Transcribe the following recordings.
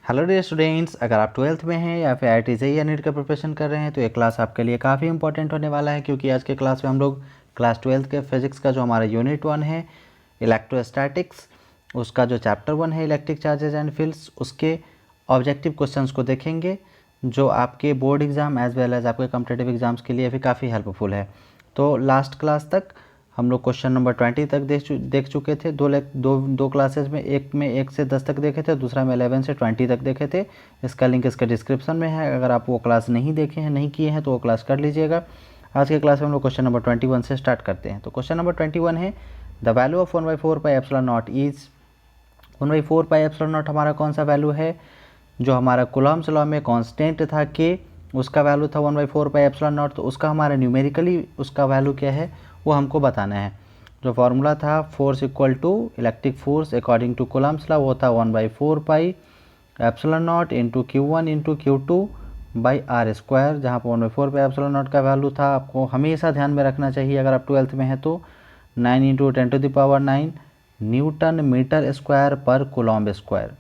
Hello dear students, अगर आप 12th में हैं या फिर IIT जेईई या नीट का प्रिपरेशन कर रहे हैं तो ये क्लास आपके लिए काफ़ी इंपॉर्टेंट होने वाला है, क्योंकि आज के क्लास में हम लोग क्लास 12th के फिजिक्स का जो हमारा यूनिट 1 है इलेक्ट्रोस्टैटिक्स, उसका जो चैप्टर 1 है इलेक्ट्रिक चार्जेज एंड फील्ड्स, उसके ऑब्जेक्टिव क्वेश्चंस को देखेंगे जो आपके board exam as well as आपके कॉम्पिटिटिव एग्जाम्स के लिए भी काफ़ी हेल्पफुल है। तो लास्ट क्लास तक हम लोग क्वेश्चन नंबर 20 तक देख चुके थे। दो क्लासेस में, एक में 1 से 10 तक देखे थे, दूसरा में 11 से 20 तक देखे थे। इसका लिंक इसके डिस्क्रिप्शन में है। अगर आप वो क्लास नहीं देखे हैं, नहीं किए हैं तो वो क्लास कर लीजिएगा। आज के क्लास में हम लोग क्वेश्चन नंबर 21 से स्टार्ट करते हैं। तो क्वेश्चन नंबर 21 है the value of 1/4 pi epsilon not is 1/4 pi epsilon not हमारा कौन सा वैल्यू है? जो हमारा कूलम्ब्स लॉ में कांस्टेंट था के, उसका वैल्यू था 1/4 पाई एप्सिलॉन नॉट। तो उसका हमारा न्यूमेरिकली उसका वैल्यू क्या है वो हमको बताना है। जो फार्मूला था force equal to electric force according to Coulomb's law, वो था 1/4 pi epsilon not into Q1 into Q2 by R square, जहाँ पर 1/4 पाई एप्सिलॉन नॉट का वैल्यू था। आपको हमेशा ध्यान में रखना चाहिए अगर आप 12th में हैं तो 9 into 10⁻⁹ newton metre square per coulomb square,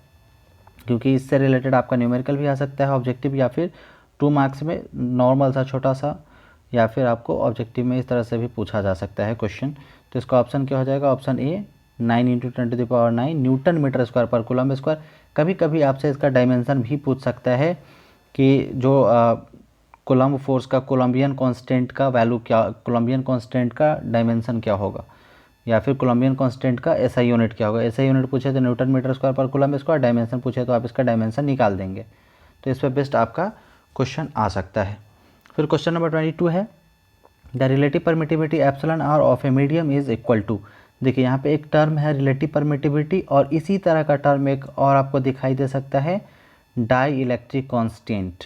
क्योंकि इससे रिलेटेड आपका न्यूमेरिकल भी आ सकता है ऑब्जेक्टिव, या फिर 2 मार्क्स में नॉर्मल सा छोटा सा, या फिर आपको ऑब्जेक्टिव में इस तरह से भी पूछा जा सकता है क्वेश्चन। तो इसका ऑप्शन क्या हो जाएगा? Option A 9 into 10⁻⁹ newton metre square per coulomb square. कभी कभी आपसे इसका डायमेंशन भी पूछ सकता है कि जो कूलम्ब फोर्स का कोलम्बियन कांस्टेंट का वैल्यू क्या, कोलम्बियन कांस्टेंट का डायमेंशन क्या होगा, या फिर कोलम्बियन कांस्टेंट का SI यूनिट क्या होगा। SI यूनिट पूछे तो Newton metre square per coulomb square, dimension पूछे तो आप इसका डायमेंशन निकाल देंगे। तो इस पर बेस्ट आपका क्वेश्चन आ सकता है। फिर क्वेश्चन नंबर 22 है the relative permittivity epsilon R of a medium is equal to. देखिए यहाँ पे एक टर्म है रिलेटिव परमिटिविटी, और इसी तरह का टर्म एक और आपको दिखाई दे सकता है डाई इलेक्ट्रिक कॉन्स्टेंट।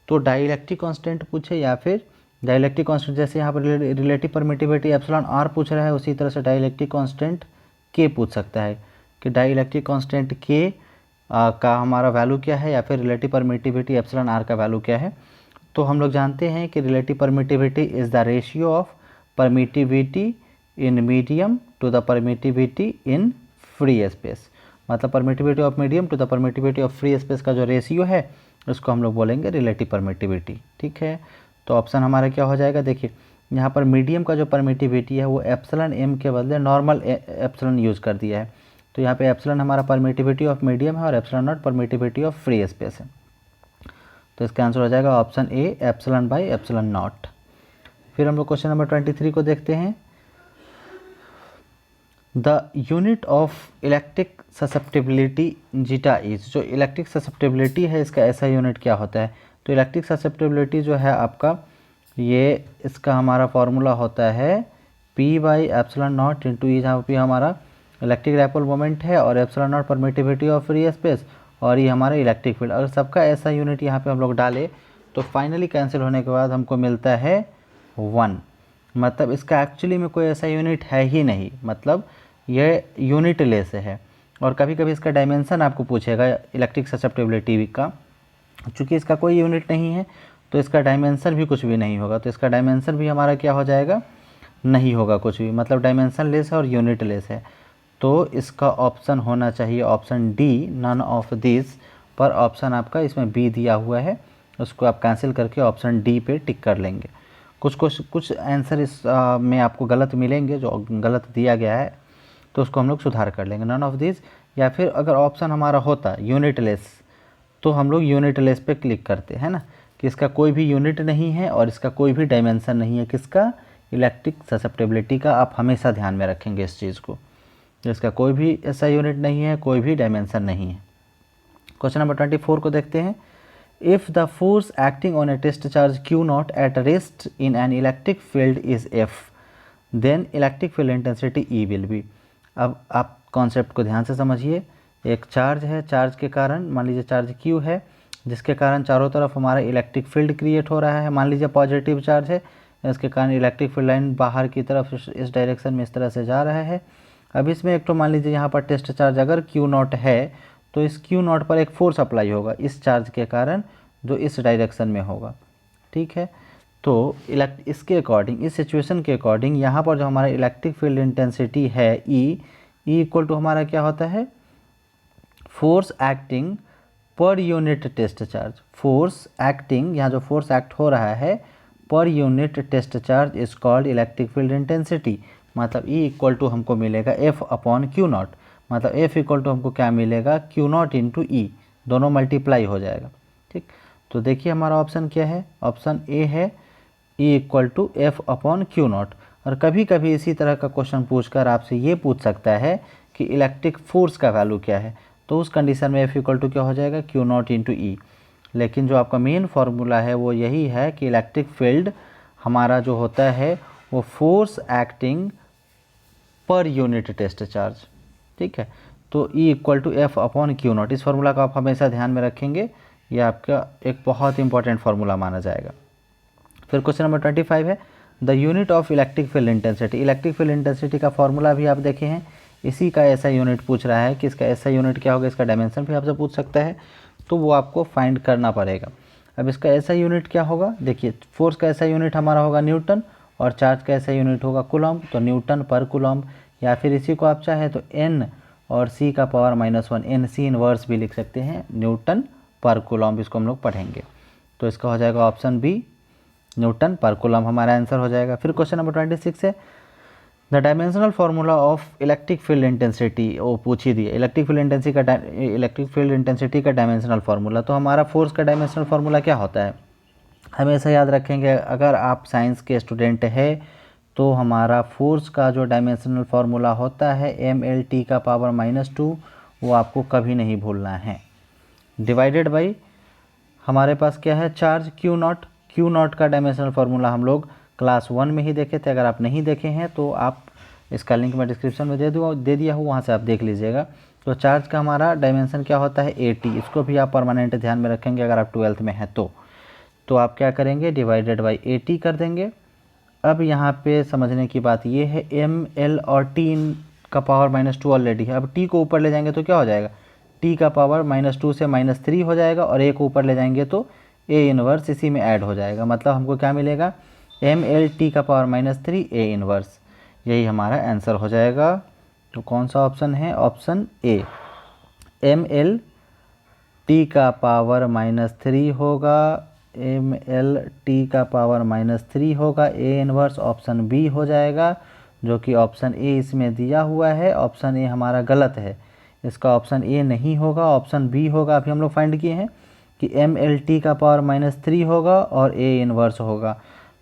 तो डाई इलेक्ट्रिक कॉन्स्टेंट पूछे या फिर डाइलेक्ट्रिक कांस्टेंट, जैसे यहाँ पर रिलेटिव परमिटिविटी एप्सिलॉन आर पूछ रहा है, उसी तरह से डाइलेक्ट्रिक कांस्टेंट के पूछ सकता है कि डाइलेक्ट्रिक कांस्टेंट के का हमारा वैल्यू क्या है, या फिर रिलेटिव परमिटिविटी एप्सिलॉन आर का वैल्यू क्या है। तो हम लोग जानते हैं कि relative permittivity is the ratio of permittivity in medium to the permittivity in free space. मतलब permittivity of medium to the permittivity of free space का जो रेशियो है उसको हम लोग बोलेंगे रिलेटिव परमिटिविटी। ठीक है, तो ऑप्शन हमारा क्या हो जाएगा? देखिए यहाँ पर मीडियम का जो परमिटिविटी है वो एप्सिलॉन m के बदले नॉर्मल एप्सिलॉन यूज़ कर दिया है। तो यहाँ पे एप्सिलॉन हमारा परमिटिविटी ऑफ मीडियम है और epsilon naught permittivity of free space है। तो इसका आंसर हो जाएगा option A epsilon by epsilon not. फिर हम लोग क्वेश्चन नंबर 23 को देखते हैं the unit of electric susceptibility zeta is. जो इलेक्ट्रिक ससेप्टिबिलिटी है इसका ऐसा यूनिट क्या होता है? तो इलेक्ट्रिक ससेप्टिबिलिटी जो है आपका, ये इसका हमारा फॉर्मूला होता है P by epsilon not into E, जहाँ P हमारा इलेक्ट्रिक डाइपोल मोमेंट है और epsilon naught permittivity of free space, और ये हमारा इलेक्ट्रिक फील्ड। अगर सबका ऐसा यूनिट यहाँ पे हम लोग डालें तो फाइनली कैंसिल होने के बाद हमको मिलता है 1। मतलब इसका एक्चुअली में कोई ऐसा यूनिट है ही नहीं, मतलब ये यूनिट लेस है। और कभी कभी इसका डायमेंशन आपको पूछेगा इलेक्ट्रिक ससेप्टिबिलिटी का, चूँकि इसका कोई यूनिट नहीं है तो इसका डायमेंशन भी कुछ भी नहीं होगा। तो इसका डायमेंशन भी हमारा क्या हो जाएगा? नहीं होगा कुछ भी, मतलब डायमेंशन लेस है और यूनिट लेस है। तो इसका ऑप्शन होना चाहिए option D, none of this. पर ऑप्शन आपका इसमें बी दिया हुआ है, उसको आप कैंसिल करके ऑप्शन डी पे टिक कर लेंगे। कुछ आंसर इस में आपको गलत मिलेंगे, जो गलत दिया गया है तो उसको हम लोग सुधार कर लेंगे, नन ऑफ दिस। या फिर अगर ऑप्शन हमारा होता यूनिट लेस तो हम लोग यूनिट लेस पे क्लिक करते हैं ना, कि इसका कोई भी यूनिट नहीं है और इसका कोई भी डायमेंशन नहीं है। किसका? इलेक्ट्रिक ससेप्टिबिलिटी का। आप हमेशा ध्यान में रखेंगे इस चीज़ को, इसका कोई भी ऐसा यूनिट नहीं है, कोई भी डायमेंशन नहीं है। क्वेश्चन नंबर 24 को देखते हैं if the force acting on a test charge Q0 at rest in an electric field is F, then electric field intensity E will be. अब आप कॉन्सेप्ट को ध्यान से समझिए। एक चार्ज है, चार्ज के कारण, मान लीजिए चार्ज Q है, जिसके कारण चारों तरफ हमारा इलेक्ट्रिक फील्ड क्रिएट हो रहा है। मान लीजिए पॉजिटिव चार्ज है, इसके कारण इलेक्ट्रिक फील्ड लाइन बाहर की तरफ इस डायरेक्शन में इस तरह से जा रहा है। अब इसमें एक तो मान लीजिए यहाँ पर टेस्ट चार्ज अगर Q0 है तो इस Q0 पर एक फोर्स अप्लाई होगा इस चार्ज के कारण, जो इस डायरेक्शन में होगा। ठीक है, तो इसके अकॉर्डिंग, इस सिचुएशन के अकॉर्डिंग यहाँ पर जो हमारा इलेक्ट्रिक फील्ड इंटेंसिटी है E इक्वल टू हमारा क्या होता है? Force acting per unit test charge, force acting, यहाँ जो फोर्स एक्ट हो रहा है per unit test charge is called electric field intensity. मतलब E इक्वल टू हमको मिलेगा F अपॉन क्यू नॉट, मतलब F इक्वल टू हमको क्या मिलेगा, क्यू नॉट इंटू ई, दोनों मल्टीप्लाई हो जाएगा। ठीक, तो देखिए हमारा ऑप्शन क्या है, ऑप्शन ए है E equal to F upon Q not. और कभी कभी इसी तरह का क्वेश्चन पूछकर आपसे ये पूछ सकता है कि इलेक्ट्रिक फोर्स का वैल्यू क्या है, तो उस कंडीशन में F इक्वल टू क्या हो जाएगा, क्यू नॉट इंटू ई। लेकिन जो आपका मेन फार्मूला है वो यही है कि इलेक्ट्रिक फील्ड हमारा जो होता है वो force acting per unit test charge. ठीक है, तो E equal to F upon Q not, इस फार्मूला को आप हमेशा ध्यान में रखेंगे, ये आपका एक बहुत इंपॉर्टेंट फार्मूला माना जाएगा। फिर क्वेश्चन नंबर 25 है the unit of electric field intensity. Electric field intensity का फार्मूला भी आप देखे हैं, इसी का ऐसा यूनिट पूछ रहा है कि इसका ऐसा यूनिट क्या होगा, इसका डायमेंशन भी आपसे पूछ सकता है, तो वो आपको फाइंड करना पड़ेगा। अब इसका ऐसा यूनिट क्या होगा, देखिए फोर्स का ऐसा यूनिट हमारा होगा न्यूटन और चार्ज का ऐसा यूनिट होगा कूलम्ब, तो न्यूटन पर कूलम्ब, या फिर इसी को आप चाहे तो n और c का पावर -1 NC इनवर्स भी लिख सकते हैं, न्यूटन पर कूलम्ब, इसको हम लोग पढ़ेंगे। तो इसका हो जाएगा ऑप्शन बी, न्यूटन पर कूलम्ब हमारा आंसर हो जाएगा। फिर क्वेश्चन नंबर 26 है the dimensional formula of electric field intensity, वो पूछ ही दिए इलेक्ट्रिक फील्ड इंटेंसिटी का डायमेंशनल फार्मूला। तो हमारा फोर्स का डायमेंशनल फार्मूला क्या होता है, हमेशा याद रखेंगे, अगर आप साइंस के स्टूडेंट है तो हमारा फोर्स का जो डायमेंशनल फार्मूला होता है mLT का पावर -2, वो आपको कभी नहीं भूलना है, डिवाइडेड बाई हमारे पास क्या है चार्ज क्यू नॉट का डायमेंशनल फार्मूला हम लोग क्लास 1 में ही देखे थे। अगर आप नहीं देखे हैं तो आप इसका लिंक मैं डिस्क्रिप्शन में दे दिया हूँ, वहाँ से आप देख लीजिएगा। तो चार्ज का हमारा डायमेंशन क्या होता है AT, इसको भी आप परमानेंट ध्यान में रखेंगे अगर आप 12th में हैं तो आप क्या करेंगे, डिवाइडेड बाई AT कर देंगे। अब यहाँ पे समझने की बात ये है ml और t का पावर -2 ऑलरेडी है, अब t को ऊपर ले जाएंगे तो क्या हो जाएगा, t का पावर -2 से -3 हो जाएगा और a को ऊपर ले जाएंगे तो a इनवर्स इसी में ऐड हो जाएगा, मतलब हमको क्या मिलेगा mLT का पावर -3 a इनवर्स, यही हमारा आंसर हो जाएगा। तो कौन सा ऑप्शन है, ऑप्शन ए, mLT का पावर -3 होगा, mLT का पावर -3 होगा, a इनवर्स ऑप्शन बी हो जाएगा, जो कि ऑप्शन ए इसमें दिया हुआ है, ऑप्शन ए हमारा गलत है, इसका ऑप्शन ए नहीं होगा, ऑप्शन बी होगा। अभी हम लोग फाइंड किए हैं कि mLT का पावर -3 होगा और a इनवर्स होगा।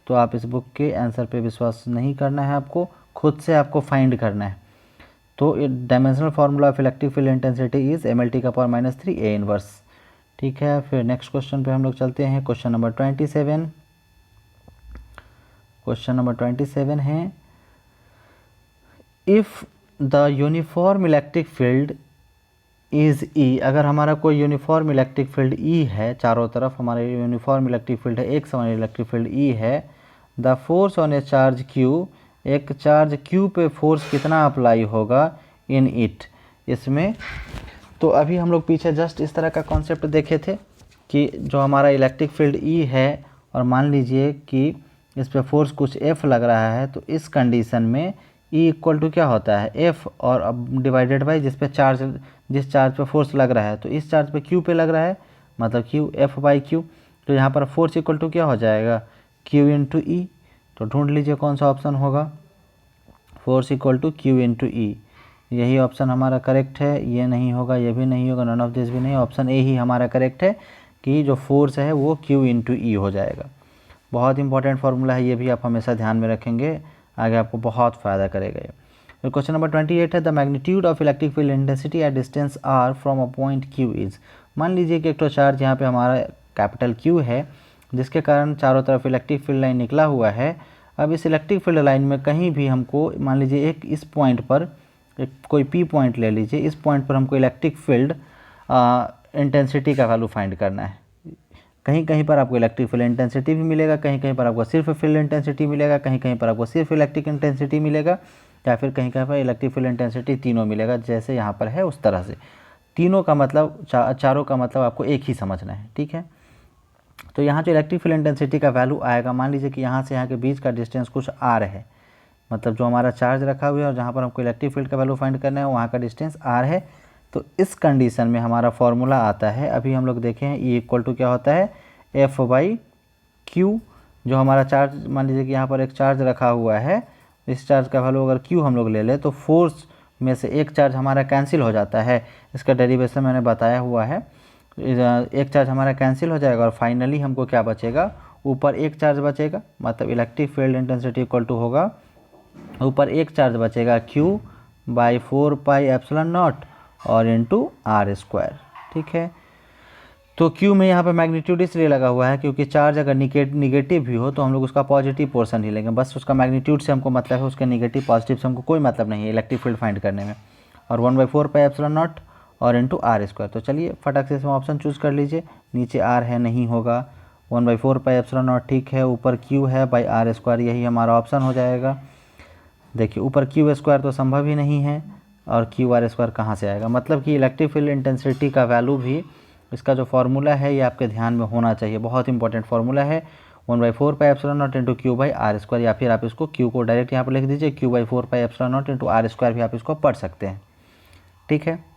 तो आप इस बुक के आंसर पे विश्वास नहीं करना है, आपको खुद से आपको फाइंड करना है। तो dimensional formula of electric field intensity is mLT का पावर -3 a इनवर्स। ठीक है, फिर नेक्स्ट क्वेश्चन पे हम लोग चलते हैं, क्वेश्चन नंबर 27। क्वेश्चन नंबर 27 है if the uniform electric field is E, अगर हमारा कोई यूनिफॉर्म इलेक्ट्रिक फील्ड E है, चारों तरफ हमारा यूनिफॉर्म इलेक्ट्रिक फील्ड है, एक समान इलेक्ट्रिक फील्ड E है, the force on A charge Q, एक चार्ज Q पे फोर्स कितना अप्लाई होगा इन इट, इसमें। तो अभी हम लोग पीछे जस्ट इस तरह का कॉन्सेप्ट देखे थे कि जो हमारा इलेक्ट्रिक फील्ड E है और मान लीजिए कि इस पे फोर्स कुछ F लग रहा है, तो इस कंडीशन में E इक्वल टू क्या होता है F और अब डिवाइडेड बाई जिस चार्ज पे फोर्स लग रहा है, तो इस चार्ज पे Q पे लग रहा है, मतलब Q F बाई Q। तो यहाँ पर फोर्स इक्वल टू क्या हो जाएगा, Q इंटू E। तो ढूंढ लीजिए कौन सा ऑप्शन होगा, force equal to Q into E, यही ऑप्शन हमारा करेक्ट है, ये नहीं होगा, ये भी नहीं होगा, नन ऑफ दिस भी नहीं, ऑप्शन ए ही हमारा करेक्ट है कि जो फोर्स है वो Q इंटू E हो जाएगा। बहुत इंपॉर्टेंट फार्मूला है, ये भी आप हमेशा ध्यान में रखेंगे, आगे आपको बहुत फ़ायदा करेगा ये। फिर क्वेश्चन नंबर 28 है the magnitude of electric field intensity at distance r from a point Q is. मान लीजिए कि एक तो चार्ज यहाँ पे हमारा कैपिटल Q है, जिसके कारण चारों तरफ इलेक्ट्रिक फील्ड लाइन निकला हुआ है। अब इस इलेक्ट्रिक फील्ड लाइन में कहीं भी हमको मान लीजिए एक इस पॉइंट पर, एक कोई P पॉइंट ले लीजिए, इस पॉइंट पर हमको इलेक्ट्रिक फील्ड इंटेंसिटी का वैल्यू फाइंड करना है। कहीं कहीं पर आपको इलेक्ट्रिक फील्ड इंटेंसिटी भी मिलेगा, कहीं कहीं पर आपको सिर्फ फील्ड इंटेंसिटी मिलेगा, कहीं कहीं पर आपको सिर्फ इलेक्ट्रिक इंटेंसिटी मिलेगा, या फिर कहीं कहीं पर इलेक्ट्रिक फील्ड इंटेंसिटी तीनों मिलेगा, जैसे यहाँ पर है उस तरह से। तीनों का मतलब चारों का मतलब आपको एक ही समझना है, ठीक है। तो यहाँ जो इलेक्ट्रिक फील्ड इंटेंसिटी का वैल्यू आएगा, मान लीजिए कि यहाँ से यहाँ के बीच का डिस्टेंस कुछ r है, मतलब जो हमारा चार्ज रखा हुआ है और जहाँ पर हमको इलेक्ट्रिक फील्ड का वैल्यू फाइंड करना है वहाँ का डिस्टेंस r है। तो इस कंडीशन में हमारा फॉर्मूला आता है, अभी हम लोग देखें E इक्वल टू क्या होता है F/Q। जो हमारा चार्ज, मान लीजिए कि यहाँ पर एक चार्ज रखा हुआ है, इस चार्ज का वैल्यू अगर Q हम लोग ले लें तो फोर्स में से एक चार्ज हमारा कैंसिल हो जाता है। इसका डेरिवेशन मैंने बताया हुआ है। एक चार्ज हमारा कैंसिल हो जाएगा और फाइनली हमको क्या बचेगा, ऊपर एक चार्ज बचेगा, मतलब electric field intensity equal to होगा, ऊपर एक चार्ज बचेगा Q/4πε0 और इंटू R²। ठीक है, तो Q में यहाँ पे मैग्नीट्यूड इसलिए लगा हुआ है क्योंकि चार्ज अगर निगेटिव भी हो तो हम लोग उसका पॉजिटिव पोर्शन ही लेंगे, बस उसका मैग्नीट्यूड से हमको मतलब है, उसके निगेटिव पॉजिटिव से हमको कोई मतलब नहीं है इलेक्ट्रिक फील्ड फाइंड करने में। और 1/4πε0 और इंटू R²। तो चलिए फटाक से इसमें ऑप्शन चूज़ कर लीजिए, नीचे R है नहीं होगा, 1/4πε0 ठीक है, ऊपर Q है बाई R², यही हमारा ऑप्शन हो जाएगा। देखिए ऊपर Q² तो संभव ही नहीं है और QR² कहाँ से आएगा, मतलब कि इलेक्ट्रिक फील्ड इंटेंसिटी का वैल्यू भी, इसका जो फार्मूला है ये आपके ध्यान में होना चाहिए, बहुत इंपॉर्टेंट फार्मूला है, 1/4πε0 इंटू Q/R², या फिर आप इसको Q को डायरेक्ट यहाँ पर लिख दीजिए, Q/4πε0 इंटू R² भी आप इसको पढ़ सकते हैं। ठीक है,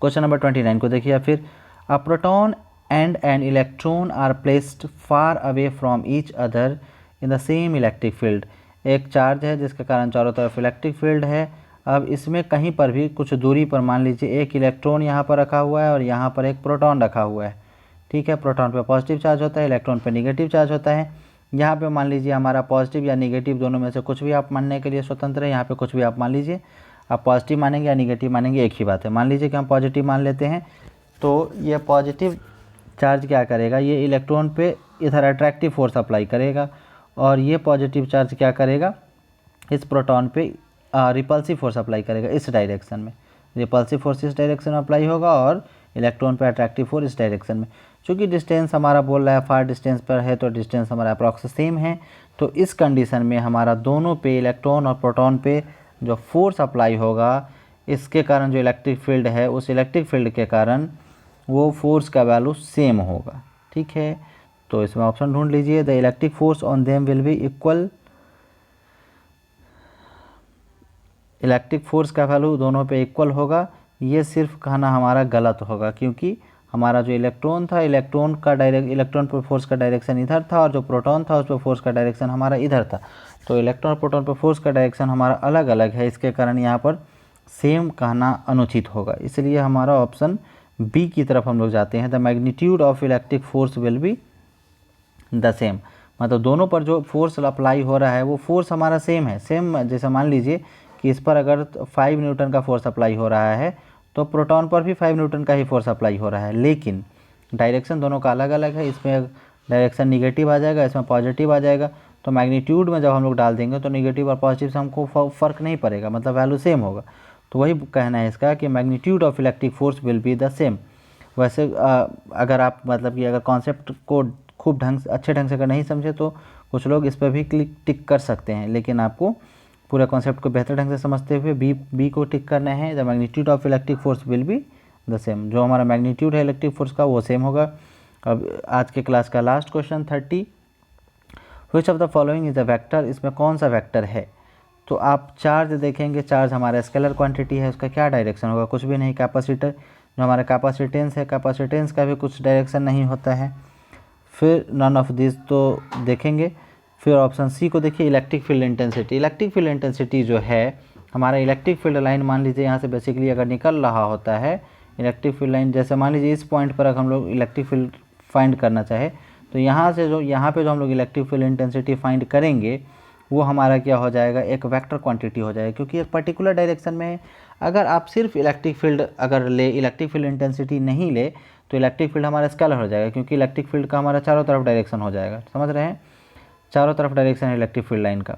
क्वेश्चन नंबर 29 को देखिए फिर, a proton and an electron are placed far away from each other in the same electric field. एक चार्ज है जिसके कारण चारों तरफ इलेक्ट्रिक फील्ड है। अब इसमें कहीं पर भी कुछ दूरी पर मान लीजिए एक इलेक्ट्रॉन यहाँ पर रखा हुआ है और यहाँ पर एक प्रोटॉन रखा हुआ है। ठीक है, प्रोटॉन पे पॉजिटिव चार्ज होता है, इलेक्ट्रॉन पे नेगेटिव चार्ज होता है। यहाँ पे मान लीजिए हमारा पॉजिटिव या नेगेटिव दोनों में से कुछ भी आप मानने के लिए स्वतंत्र है, यहाँ पे कुछ भी आप मान लीजिए, आप पॉजिटिव मानेंगे या नेगेटिव मानेंगे एक ही बात है। मान लीजिए कि हम पॉजिटिव मान लेते हैं, तो ये पॉजिटिव चार्ज क्या करेगा, ये इलेक्ट्रॉन पे इधर अट्रैक्टिव फोर्स अप्लाई करेगा और ये पॉजिटिव चार्ज क्या करेगा, इस प्रोटॉन पे रिपल्सिव फोर्स अप्लाई करेगा इस डायरेक्शन में। रिपल्सिव फोर्स इस डायरेक्शन में अप्लाई होगा और इलेक्ट्रॉन पे अट्रैक्टिव फोर्स इस डायरेक्शन में। चूँकि डिस्टेंस हमारा बोल रहा है फार डिस्टेंस पर है तो डिस्टेंस हमारा अप्रॉक्स सेम है, तो इस कंडीशन में हमारा दोनों पे इलेक्ट्रॉन और प्रोटॉन पे जो फोर्स अप्लाई होगा, इसके कारण जो इलेक्ट्रिक फील्ड है, उस इलेक्ट्रिक फील्ड के कारण वो फोर्स का वैल्यू सेम होगा। ठीक है, तो इसमें ऑप्शन ढूंढ लीजिए, the electric force on them will be equal. Electric force का वैल्यू दोनों पे इक्वल होगा, ये सिर्फ कहना हमारा गलत होगा क्योंकि हमारा जो इलेक्ट्रॉन था, इलेक्ट्रॉन पर फोर्स का डायरेक्शन इधर था और जो प्रोटॉन था उस पर फोर्स का डायरेक्शन हमारा इधर था। तो इलेक्ट्रॉन और प्रोटॉन पर फोर्स का डायरेक्शन हमारा अलग अलग है, इसके कारण यहाँ पर सेम कहना अनुचित होगा, इसलिए हमारा ऑप्शन बी की तरफ हम लोग जाते हैं, the magnitude of electric force will be the same. मतलब दोनों पर जो फोर्स अप्लाई हो रहा है वो फोर्स हमारा सेम है। सेम जैसे मान लीजिए कि इस पर अगर 5 न्यूटन का फोर्स अप्लाई हो रहा है तो प्रोटॉन पर भी 5 न्यूटन का ही फोर्स अप्लाई हो रहा है, लेकिन डायरेक्शन दोनों का अलग अलग है। इसमें डायरेक्शन निगेटिव आ जाएगा, इसमें पॉजिटिव आ जाएगा, तो मैग्नीट्यूड में जब हम लोग डाल देंगे तो निगेटिव और पॉजिटिव से हमको फ़र्क नहीं पड़ेगा, मतलब वैल्यू सेम होगा। तो वही कहना है इसका कि magnitude of electric force will be the same. वैसे अगर आप मतलब कि अगर कॉन्सेप्ट को खूब अच्छे ढंग से अगर नहीं समझे तो कुछ लोग इस पर भी टिक कर सकते हैं, लेकिन आपको पूरा कॉन्सेप्ट को बेहतर ढंग से समझते हुए बी को टिक करना है, the magnitude of electric force will be the same. जो हमारा मैग्नीट्यूड है इलेक्ट्रिक फोर्स का वो सेम होगा। अब आज के क्लास का last question 30, which of the following is a vector, इसमें कौन सा वेक्टर है। तो आप चार्ज देखेंगे, चार्ज हमारा स्केलर क्वांटिटी है, उसका क्या डायरेक्शन होगा, कुछ भी नहीं। कैपेसिटर, जो हमारा कैपेसिटेंस है, कैपेसिटेंस का भी कुछ डायरेक्शन नहीं होता है। फिर नन ऑफ दिस तो देखेंगे। फिर ऑप्शन सी को देखिए, electric field intensity. Electric field intensity जो है हमारा इलेक्ट्रिक फील्ड लाइन, मान लीजिए यहाँ से बेसिकली अगर निकल रहा होता है इलेक्ट्रिक फील्ड लाइन, जैसे मान लीजिए इस पॉइंट पर अगर हम लोग इलेक्ट्रिक फील्ड फाइंड करना चाहे तो यहाँ से जो यहाँ पे जो हम लोग इलेक्ट्रिक फील्ड इंटेंसिटी फाइंड करेंगे वो हमारा क्या हो जाएगा, एक वेक्टर क्वांटिटी हो जाएगा, क्योंकि एक पर्टिकुलर डायरेक्शन में है। अगर आप सिर्फ इलेक्ट्रिक फील्ड अगर ले, इलेक्ट्रिक फील्ड इंटेंसिटी नहीं ले तो इलेक्ट्रिक फील्ड हमारा स्केलर हो जाएगा, क्योंकि इलेक्ट्रिक फील्ड का हमारा चारों तरफ डायरेक्शन हो जाएगा। समझ रहे हैं, चारों तरफ डायरेक्शन है इलेक्ट्रिक फील्ड लाइन का,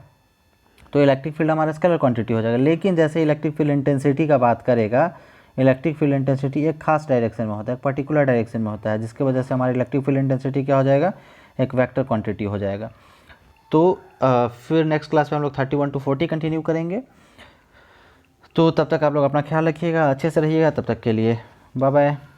तो इलेक्ट्रिक फील्ड हमारा स्केलर क्वांटिटी हो जाएगा। लेकिन जैसे इलेक्ट्रिक फील्ड इंटेंसिटी का बात करेगा, इलेक्ट्रिक फील्ड इंटेंसिटी एक खास डायरेक्शन में होता है, एक पर्टिकुलर डायरेक्शन में होता है, जिसकी वजह से हमारी इलेक्ट्रिक फील्ड इंटेंसिटी क्या हो जाएगा, एक वेक्टर क्वांटिटी हो जाएगा। तो फिर नेक्स्ट क्लास में हम लोग 31 to 40 कंटिन्यू करेंगे। तो तब तक आप लोग अपना ख्याल रखिएगा, अच्छे से रहिएगा। तब तक के लिए बाय बाय।